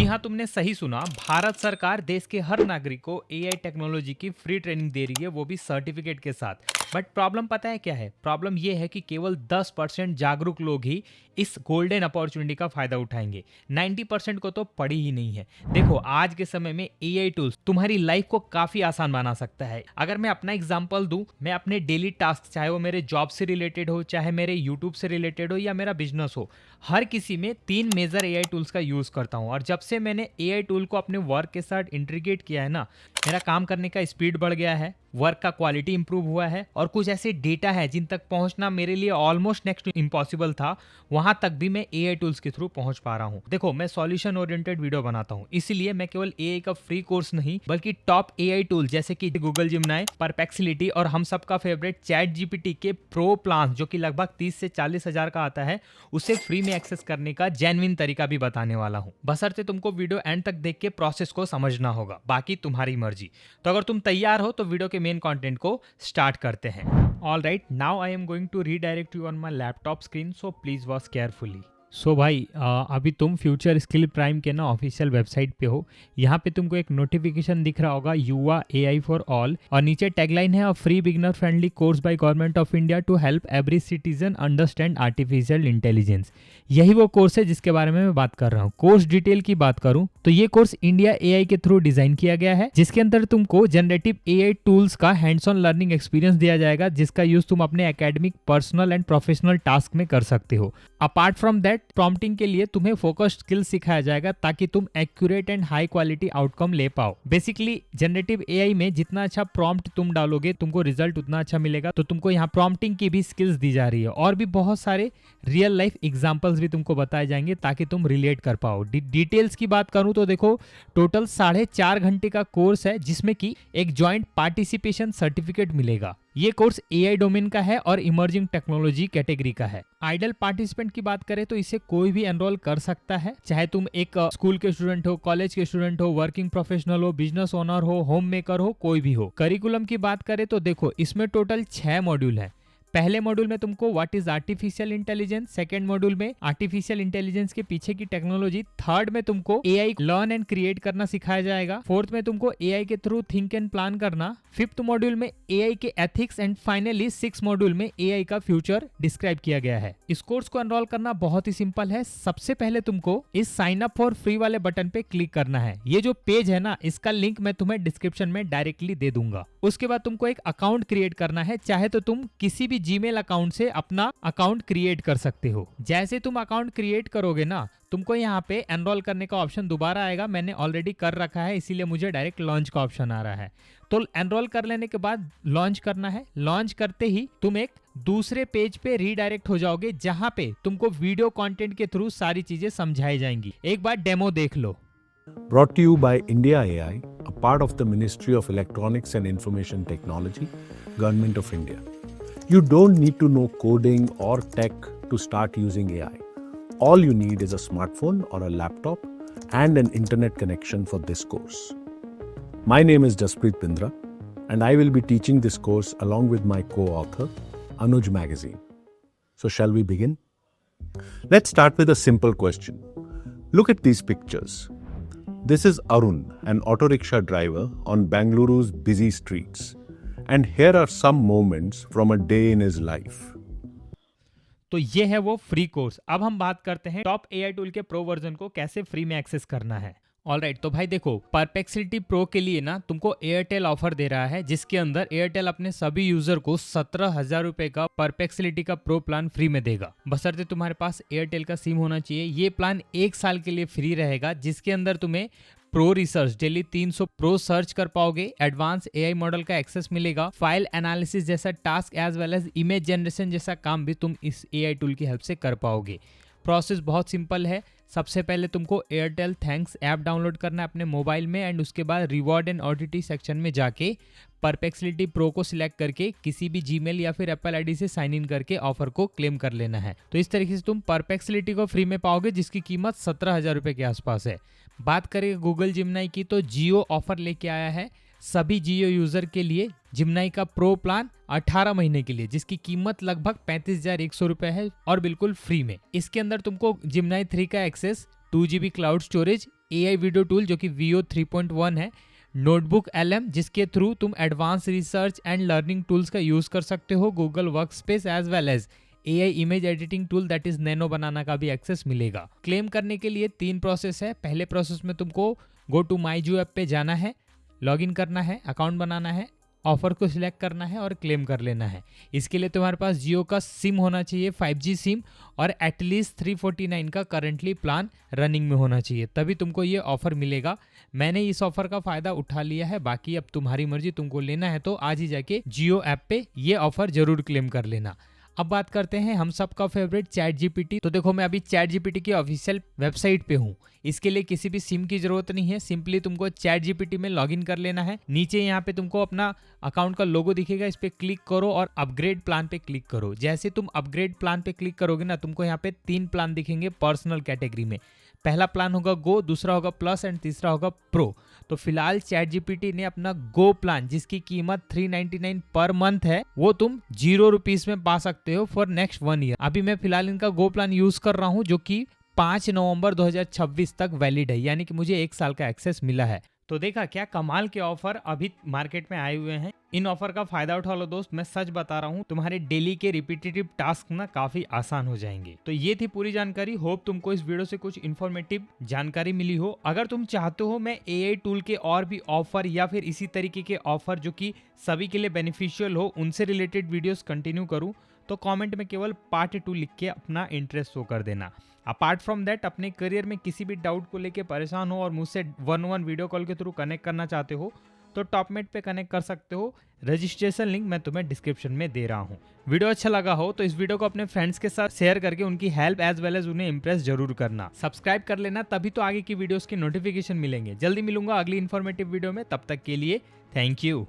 हाँ, तुमने सही सुना। भारत सरकार देश के हर नागरिक को एआई टेक्नोलॉजी की फ्री ट्रेनिंग दे रही है, वो भी सर्टिफिकेट के साथ। बट प्रॉब्लम पता है क्या है? प्रॉब्लम ये है कि केवल 10% जागरूक लोग ही इस गोल्डन अपॉर्चुनिटी का फायदा उठाएंगे। 90% को तो पड़ी ही नहीं है। देखो, आज के समय में एआई टूल्स तुम्हारी लाइफ को काफी आसान बना सकता है। अगर मैं अपना एग्जांपल दूं, मैं अपने डेली टास्क, चाहे वो मेरे जॉब से रिलेटेड हो, चाहे मेरे यूट्यूब से रिलेटेड हो या मेरा बिजनेस हो, हर किसी में 3 मेजर एआई टूल्स का यूज करता हूं। और जब से मैंने एआई टूल को अपने वर्क के साथ इंटीग्रेट किया है ना, मेरा काम करने का स्पीड बढ़ गया है, वर्क का क्वालिटी इंप्रूव हुआ है, और कुछ ऐसे डेटा है जिन तक पहुंचना मेरे लिए ऑलमोस्ट नेक्स्ट इम्पॉसिबल था, वहां तक भी मैं एआई टूल्स के थ्रू पहुंच पा रहा हूं। देखो, मैं सॉल्यूशन ओरिएंटेड वीडियो बनाता हूं, इसीलिए मैं केवल एआई का फ्री कोर्स नहीं, बल्कि टॉप एआई टूल जैसे कि गूगल जिमिनाई, परप्लेक्सिटी और हम सबका फेवरेट चैट जीपीटी के प्रो प्लान, जो कि लगभग 30 से 40 हजार का आता है, उसे फ्री में एक्सेस करने का जेन्युइन तरीका भी बताने वाला हूं। बशर्ते तुमको वीडियो एंड तक देख के प्रोसेस को समझना होगा, बाकी तुम्हारी मर्जी। तो अगर तुम तैयार हो तो वीडियो के मेन कंटेंट को स्टार्ट करते हैं। All right, now I am going to redirect you on my laptop screen, so please watch carefully. So भाई, अभी तुम फ्यूचर स्किल प्राइम के ना ऑफिशियल वेबसाइट पे हो। यहाँ पे तुमको एक नोटिफिकेशन दिख रहा होगा, युवा एआई फॉर ऑल, और नीचे टैगलाइन है, a free beginner friendly course by government of India to help every citizen understand artificial intelligence. यही वो कोर्स है जिसके बारे में मैं बात कर रहा हूँ। कोर्स डिटेल की बात करूँ तो ये कोर्स इंडिया एआई के थ्रू डिजाइन किया गया है, जिसके अंदर तुमको जनरेटिव एआई टूल्स का हैंड्स ऑन लर्निंग एक्सपीरियंस दिया जाएगा, जिसका यूज तुम अपने academic, personal and professional task में कर सकते हो। अपार्ट फ्रॉम दैट, प्रॉम्प्टिंग के लिए तुम्हें फोकस्ड स्किल सिखाया जाएगा ताकि तुम accurate and high quality outcome ले पाओ। बेसिकली जनरेटिव एआई में जितना अच्छा प्रॉम्प्ट तुम डालोगे, तुमको रिजल्ट उतना अच्छा मिलेगा। तो तुमको यहाँ प्रॉम्प्टिंग की भी स्किल्स दी जा रही है, और भी बहुत सारे रियल लाइफ एग्जांपल्स भी तुमको बताए जाएंगे ताकि तुम रिलेट कर पाओ। डिटेल्स की बात करूं तो देखो, टोटल 4.5 घंटे का कोर्स है, जिसमें कि एक ज्वाइंट पार्टिसिपेशन सर्टिफिकेट मिलेगा। ये कोर्स एआई डोमेन का है और इमर्जिंग टेक्नोलॉजी कैटेगरी का है। आइडल पार्टिसिपेंट की बात करें तो इसे कोई भी एनरोल कर सकता है, चाहे तुम एक स्कूल के स्टूडेंट हो, कॉलेज के स्टूडेंट हो, वर्किंग प्रोफेशनल हो, बिजनेस ओनर हो, होम मेकर हो, कोई भी हो। करिकुलम की बात करें तो देखो, इसमें टोटल 6 मॉड्यूल है। पहले मॉड्यूल में तुमको what is artificial intelligence, second module में आर्टिफिशियल इंटेलिजेंस के पीछे की टेक्नोलॉजी, थर्ड में तुमको एआई लर्न एंड क्रिएट करना सिखाया जाएगा, फोर्थ में तुमको एआई के थ्रू थिंक एंड प्लान करना, फिफ्थ मॉड्यूल में एआई के एथिक्स, एंड फाइनली 6 मॉड्यूल में एआई का फ्यूचर डिस्क्राइब किया गया है। इस कोर्स को एनरोल करना बहुत ही सिंपल है। सबसे पहले तुमको इस साइन अप फॉर फ्री वाले बटन पे क्लिक करना है। ये जो पेज है ना, इसका लिंक मैं तुम्हें डिस्क्रिप्शन में डायरेक्टली दे दूंगा। उसके बाद तुमको एक अकाउंट क्रिएट करना है, चाहे तो तुम किसी भी जीमेल अकाउंट से अपना अकाउंट क्रिएट कर सकते हो। जैसे तुम अकाउंट क्रिएट करोगे ना, तुमको यहाँ पे एनरोल करने का ऑप्शन दोबारा आएगा। मैंने ऑलरेडी कर रखा है, इसीलिए मुझे डायरेक्ट लॉन्च का ऑप्शन आ रहा है। तो एनरोल कर लेने के बाद लॉन्च करना है। लॉन्च करते ही तुम एक दूसरे पेज पे रीडायरेक्ट हो जाओगे, जहां पे तुमको वीडियो कंटेंट के थ्रू सारी चीजें समझाई जाएंगी। एक बार डेमो देख लो। Brought to you by India AI, a part of the Ministry of Electronics and Information Technology, Government of India. You don't need to know coding or tech to start using AI. All you need is a smartphone or a laptop and an internet connection for this course. My name is Jaspreet Pindra, and I will be teaching this course along with my co-author, Anuj Magazine. So shall we begin? Let's start with a simple question. Look at these pictures. This is Arun, an auto rickshaw driver on Bengaluru's busy streets. And here are some moments from a day in his life. तो ये है वो free course. अब हम बात करते हैं top AI tool के प्रो वर्जन को कैसे फ्री में एक्सेस करना है। ऑलराइट, तो भाई देखो, परप्लेक्सिटी प्रो के लिए ना तुमको एयरटेल ऑफर दे रहा है, जिसके अंदर एयरटेल अपने सभी यूजर को 17,000 रुपए का परप्लेक्सिटी का प्रो प्लान फ्री में देगा। बशर्ते तुम्हारे पास एयरटेल का सिम होना चाहिए। ये प्लान 1 साल के लिए फ्री रहेगा, जिसके अंदर तुम्हें pro research daily 300 pro search कर पाओगे, एडवांस एआई मॉडल का एक्सेस मिलेगा, फाइल एनालिसिस जैसा task as well as image generation जैसा काम भी तुम इस एआई टूल की हेल्प से कर पाओगे। प्रोसेस बहुत सिंपल है। सबसे पहले तुमको एयरटेल थैंक्स ऐप डाउनलोड करना है अपने मोबाइल में, एंड उसके बाद रिवॉर्ड एंड ओटीटी सेक्शन में जाके परप्लेक्सिटी प्रो को सिलेक्ट करके किसी भी जीमेल या फिर एप्पल आईडी से साइन इन करके ऑफर को क्लेम कर लेना है। तो इस तरीके से तुम परप्लेक्सिटी को फ्री में पाओगे, जिसकी कीमत 17,000 रुपए के आसपास है। बात करें गूगल जिमिनाई की, तो जियो ऑफर लेके आया है सभी जियो यूजर के लिए जिमिनाई का प्रो प्लान 18 महीने के लिए, जिसकी कीमत लगभग 35,100 रुपए है और बिल्कुल फ्री में। इसके अंदर तुमको जिमिनाई 3 का access, 2 GB cloud storage, AI video tool जो कि VO 3.1 है, नोटबुक LM जिसके थ्रू तुम advance research and learning tools का यूज़ कर सकते हो, Google Workspace as well as AI image editing tool that is nano banana का भी एक्सेस मिलेगा। क्लेम करने के लिए 3 प्रोसेस है। पहले प्रोसेस में तुमको go to my Jio app पे जाना है, लॉगिन करना है, अकाउंट बनाना है, ऑफर को सिलेक्ट करना है और क्लेम कर लेना है। इसके लिए तुम्हारे पास जियो का सिम होना चाहिए, 5G सिम, और एटलीस्ट 349 का करंटली प्लान रनिंग में होना चाहिए, तभी तुमको ये ऑफर मिलेगा। मैंने इस ऑफर का फायदा उठा लिया है, बाकी अब तुम्हारी मर्जी, तुमको लेना है तो आज ही जाके जियो ऐप पे ये ऑफर जरूर क्लेम कर लेना। अब बात करते हैं हम सबका फेवरेट चैट जीपीटी। तो देखो मैं अभी चैट जीपीटी की ऑफिशियल वेबसाइट पे हूँ। इसके लिए किसी भी सिम की जरूरत नहीं है, सिंपली तुमको चैट जीपीटी में लॉगिन कर लेना है। नीचे यहाँ पे तुमको अपना अकाउंट का लोगो दिखेगा, इस पे क्लिक करो और अपग्रेड प्लान पे क्लिक करो। जैसे तुम अपग्रेड प्लान पे क्लिक करोगे ना, तुमको यहाँ पे 3 प्लान दिखेंगे पर्सनल कैटेगरी में। पहला प्लान होगा गो, दूसरा होगा प्लस एंड तीसरा होगा प्रो। तो फिलहाल चैट जीपीटी ने अपना गो प्लान जिसकी कीमत 399 पर मंथ है, वो तुम 0 रुपीज में पा सकते हो फॉर नेक्स्ट 1 ईयर। अभी मैं फिलहाल इनका गो प्लान यूज कर रहा हूँ जो कि 5 नवंबर 2026 तक वैलिड है, यानी कि मुझे 1 साल का एक्सेस मिला है। तो देखा क्या कमाल के ऑफर अभी मार्केट में आए हुए हैं। इन ऑफर का फायदा उठा लो दोस्त, मैं सच बता रहा हूँ, तुम्हारे डेली के रिपीटेटिव टास्क ना काफी आसान हो जाएंगे। तो ये थी पूरी जानकारी। होप तुमको इस वीडियो से कुछ इन्फॉर्मेटिव जानकारी मिली हो। अगर तुम चाहते हो मैं AI टूल के और भी ऑफर या फिर इसी तरीके के ऑफर जो कि सभी के लिए बेनिफिशियल हो, उनसे रिलेटेड वीडियोस कंटिन्यू करूँ, तो कमेंट में केवल पार्ट 2 लिख के अपना इंटरेस्ट शो कर देना। अपार्ट फ्रॉम दैट, अपने करियर में किसी भी डाउट को लेके परेशान हो और मुझसे 1-1 वीडियो कॉल के थ्रू कनेक्ट करना चाहते हो तो टॉपमेट पे कनेक्ट कर सकते हो। रजिस्ट्रेशन लिंक मैं तुम्हें डिस्क्रिप्शन में दे रहा हूँ। वीडियो अच्छा लगा हो तो इस वीडियो को अपने फ्रेंड्स के साथ शेयर करके उनकी हेल्प एज वेल एज उन्हें इंप्रेस जरूर करना। सब्सक्राइब कर लेना, तभी तो आगे की वीडियोस की नोटिफिकेशन मिलेंगे। जल्दी मिलूंगा अगली इन्फॉर्मेटिव वीडियो में, तब तक के लिए थैंक यू।